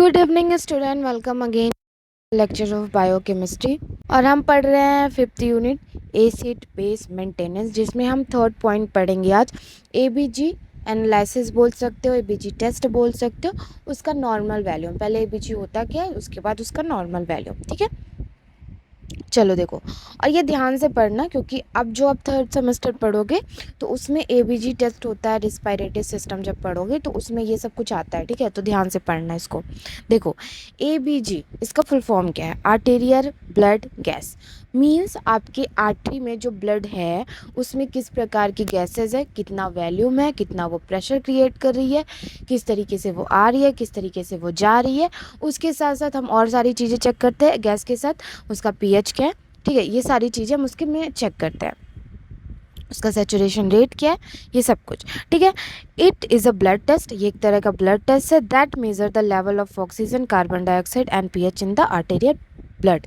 Good evening student, welcome again lecture of biochemistry. और हम पढ़ रहे हैं fifth unit acid base maintenance, जिसमें हम थर्ड पॉइंट पढ़ेंगे आज। एबीजी एनालिसिस बोल सकते हो, एबीजी टेस्ट बोल सकते हो। उसका नॉर्मल वैल्यूम, पहले एबीजी होता क्या है, उसके बाद उसका नॉर्मल वैल्यूम। ठीक है, चलो देखो, और ये ध्यान से पढ़ना, क्योंकि अब जो आप थर्ड सेमेस्टर पढ़ोगे तो उसमें एबीजी टेस्ट होता है, रिस्पायरेटरी सिस्टम जब पढ़ोगे तो उसमें ये सब कुछ आता है। ठीक है, तो ध्यान से पढ़ना इसको। देखो, एबीजी इसका फुल फॉर्म क्या है? Arterial blood gas. मीन्स आपके आर्टरी में जो ब्लड है उसमें किस प्रकार की गैसेज है, कितना वैल्यूम है, कितना वो प्रेशर क्रिएट कर रही है, किस तरीके से वो आ रही है, किस तरीके से वो जा रही है। उसके साथ साथ हम और सारी चीज़ें चेक करते हैं गैस के साथ। उसका पीएच क्या है, ठीक है, ये सारी चीज़ें हम उसके में चेक करते हैं। उसका सैचुरेशन रेट क्या है, ये सब कुछ। ठीक है, it is a blood test, ये एक तरह का ब्लड टेस्ट है that measure the level of oxygen, carbon dioxide and pH in the arterial blood.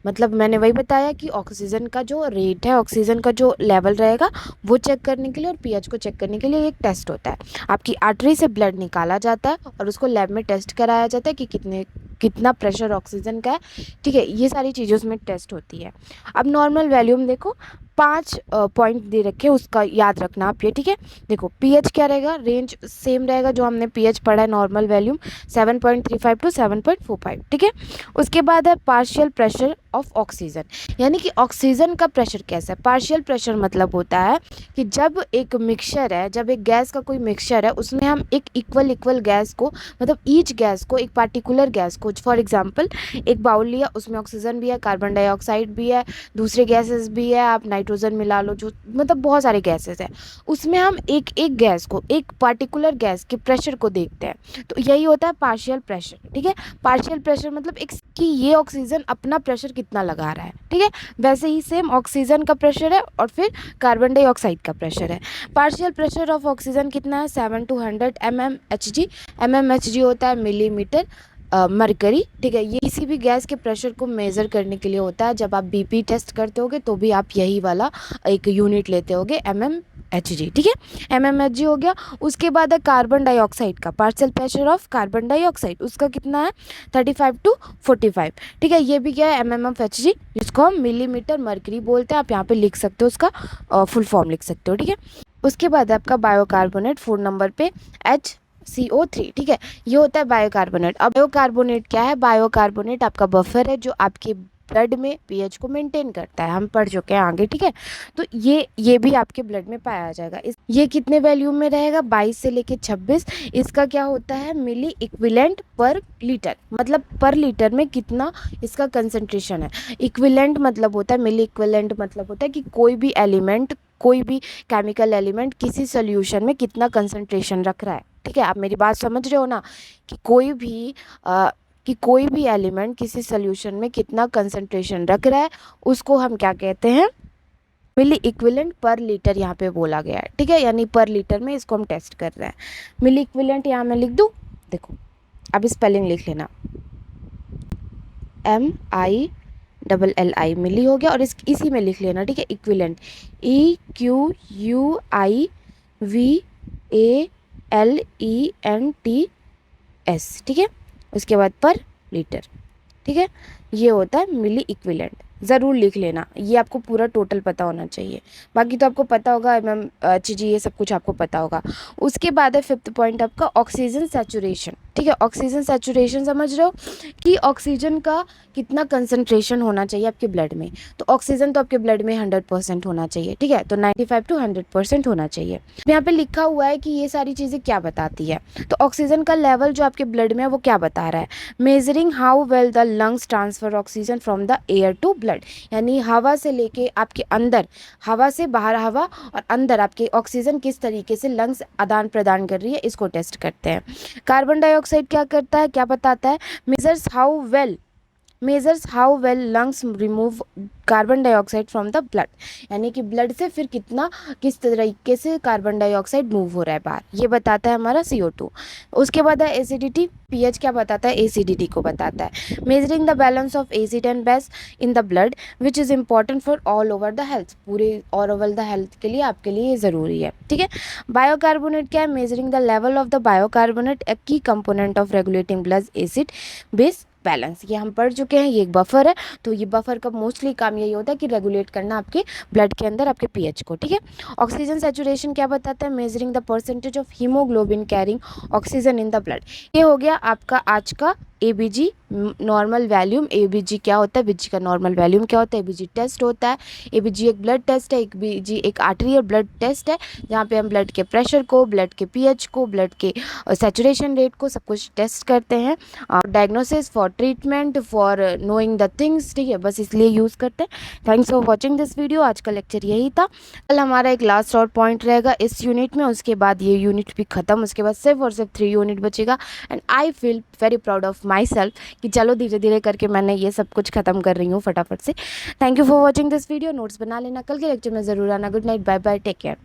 मतलब मैंने वही बताया कि ऑक्सीजन का जो रेट है, ऑक्सीजन का जो लेवल रहेगा वो चेक करने के लिए और पीएच को चेक करने के लिए एक टेस्ट होता है। आपकी आर्टरी से ब्लड निकाला जाता है और उसको लैब में टेस्ट कराया जाता है कि कितना प्रेशर ऑक्सीजन का है। ठीक है, ये सारी चीज़ें उसमें टेस्ट होती है। अब नॉर्मल वैल्यूम देखो, 5 पॉइंट दे रखे हैं, उसका याद रखना आप ये। ठीक है, देखो पीएच क्या रहेगा, रेंज सेम रहेगा जो हमने पीएच पढ़ा है, नॉर्मल वैल्यूम 7.35 टू 7.45। ठीक है, उसके बाद है पार्शियल प्रेशर ऑफ ऑक्सीजन, यानी कि ऑक्सीजन का प्रेशर कैसा है। पार्शियल प्रेशर मतलब होता है कि जब एक मिक्सचर है, जब एक गैस का कोई मिक्सचर है, उसमें हम एक इक्वल गैस को, मतलब ईच गैस को, एक पार्टिकुलर गैस को, फॉर एग्जांपल एक बाउल लिया, उसमें ऑक्सीजन भी है, कार्बन डाइऑक्साइड भी है, दूसरे गैसेस भी है, आप नाइट्रोजन मिला लो, जो मतलब बहुत सारे गैसेस है, उसमें हम एक एक गैस को, एक पार्टिकुलर गैस के प्रेशर को देखते हैं। तो यही होता है पार्शियल प्रेशर। ठीक है, पार्शियल प्रेशर मतलब एक कि ये ऑक्सीजन अपना प्रेशर कितना लगा रहा है। ठीक है, वैसे ही सेम ऑक्सीजन का प्रेशर है और फिर कार्बन डाइऑक्साइड का प्रेशर है। पार्शियल प्रेशर ऑफ ऑक्सीजन कितना है? 7 to 100 mmHg। mmHg होता है मिलीमीटर मरकरी। ठीक है, ये किसी भी गैस के प्रेशर को मेज़र करने के लिए होता है। जब आप बीपी टेस्ट करते होगे तो भी आप यही वाला एक यूनिट लेते होगे, mmHg। ठीक है, mmHg हो गया। उसके बाद है कार्बन डाइऑक्साइड का partial pressure of carbon dioxide, उसका कितना है? 35 to 45। ठीक है, ये भी क्या है? mmHg, जिसको हम मिलीमीटर मरकरी बोलते हैं। आप यहाँ पे लिख सकते हो, उसका फुल फॉर्म लिख सकते हो। ठीक है, उसके बाद है आपका बायोकार्बोनेट 4 नंबर पे HCO3। ठीक है, ये होता है बायोकार्बोनेट। अब बायोकार्बोनेट क्या है? बायोकार्बोनेट आपका बफर है जो आपके ब्लड में पीएच को मेंटेन करता है, हम पढ़ चुके हैं आगे। ठीक है, तो ये भी आपके ब्लड में पाया जाएगा। ये कितने वैल्यूम में रहेगा? 22 से लेके 26। इसका क्या होता है? मिली इक्विवेलेंट पर लीटर, मतलब पर लीटर में कितना इसका कंसंट्रेशन है। इक्विवेलेंट मतलब होता है, मिली इक्विवेलेंट मतलब होता है कि कोई भी एलिमेंट, कोई भी केमिकल एलिमेंट किसी सोल्यूशन में कितना कंसंट्रेशन रख रहा है। ठीक है, आप मेरी बात समझ रहे हो ना, कि कोई भी एलिमेंट किसी सोल्यूशन में कितना कंसंट्रेशन रख रहा है, उसको हम क्या कहते हैं? मिली इक्विवेलेंट पर लीटर यहाँ पे बोला गया है। ठीक है, यानी पर लीटर में इसको हम टेस्ट कर रहे हैं। मिली इक्विवेलेंट यहाँ मैं लिख दूँ, देखो अब स्पेलिंग लिख लेना, MILLI, मिली हो गया। और इसी में लिख लेना, ठीक है, इक्विवेलेंट EQUIVALENTS। ठीक है, उसके बाद पर लीटर। ठीक है, ये होता है मिली इक्विवेलेंट। ज़रूर लिख लेना, ये आपको पूरा टोटल पता होना चाहिए। बाकी तो आपको पता होगा, मैम जी ये सब कुछ आपको पता होगा। उसके बाद है फिफ्थ पॉइंट आपका ऑक्सीजन सैचुरेशन। ठीक है, ऑक्सीजन सैचुरेशन समझ रहे हो कि ऑक्सीजन का कितना कंसंट्रेशन होना चाहिए आपके ब्लड में। तो ऑक्सीजन तो आपके ब्लड में 100% होना चाहिए। ठीक है, तो 95 to 100% होना चाहिए। यहाँ पे लिखा हुआ है कि ये सारी चीज़ें क्या बताती है। तो ऑक्सीजन का लेवल जो आपके ब्लड में है वो क्या बता रहा है? Measuring how well the lungs transfer oxygen from the air to blood, यानी हवा से लेके आपके अंदर, हवा से बाहर हवा और अंदर आपके ऑक्सीजन किस तरीके से लंग्स आदान प्रदान कर रही है, इसको टेस्ट करते हैं। कार्बन डाइऑक्साइड क्या करता है, क्या बताता है? Measures how well measures how well lungs remove carbon dioxide from the blood, यानी कि ब्लड से फिर किस तरीके से कार्बन डाइऑक्साइड मूव हो रहा है बाहर, ये बताता है हमारा CO2। उसके बाद है एसिडिटी, पीएच क्या बताता है, एसिडिटी को बताता है। Measuring the balance of acid and base in the blood which is important for all over the health, पूरे ऑल ओवर द हेल्थ के लिए आपके लिए ये ज़रूरी है, ठीक है। बायोकार्बोनेट क्या है, measuring the level of the bicarbonate, a key component of regulating blood acid base balance, ये हम पढ़ चुके हैं। ये एक बफर है, तो ये बफर का मोस्टली काम यही होता है कि रेगुलेट करना आपके ब्लड के अंदर आपके पीएच को, ठीक है। ऑक्सीजन सैचुरेशन क्या बताता है, measuring the percentage of haemoglobin carrying oxygen in the blood. ये हो गया आपका आज का ABG नॉर्मल वैल्यूम। ABG क्या होता है, ABG का नॉर्मल वैल्यूम क्या होता है, ABG टेस्ट होता है। ABG एक ब्लड टेस्ट है, ABG एक आर्टेरियल ब्लड टेस्ट है, जहाँ पे हम ब्लड के प्रेशर को, ब्लड के पीएच को, ब्लड के सैचुरेशन रेट को, सब कुछ टेस्ट करते हैं। Diagnosis for treatment for knowing the things, ठीक है, बस इसलिए यूज़ करते हैं। Thanks for watching this video. आज का लेक्चर यही था। कल हमारा एक लास्ट और पॉइंट रहेगा इस यूनिट में, उसके बाद ये यूनिट भी ख़त्म, उसके बाद सिर्फ और सिर्फ 3 यूनिट बचेगा। And I feel very proud of my self कि चलो धीरे धीरे करके मैंने ये सब कुछ ख़त्म कर रही हूँ फटाफट से। Thank you for watching this video. Notes बना लेना, कल के लेक्चर में ज़रूर आना। Good night, bye bye, take care.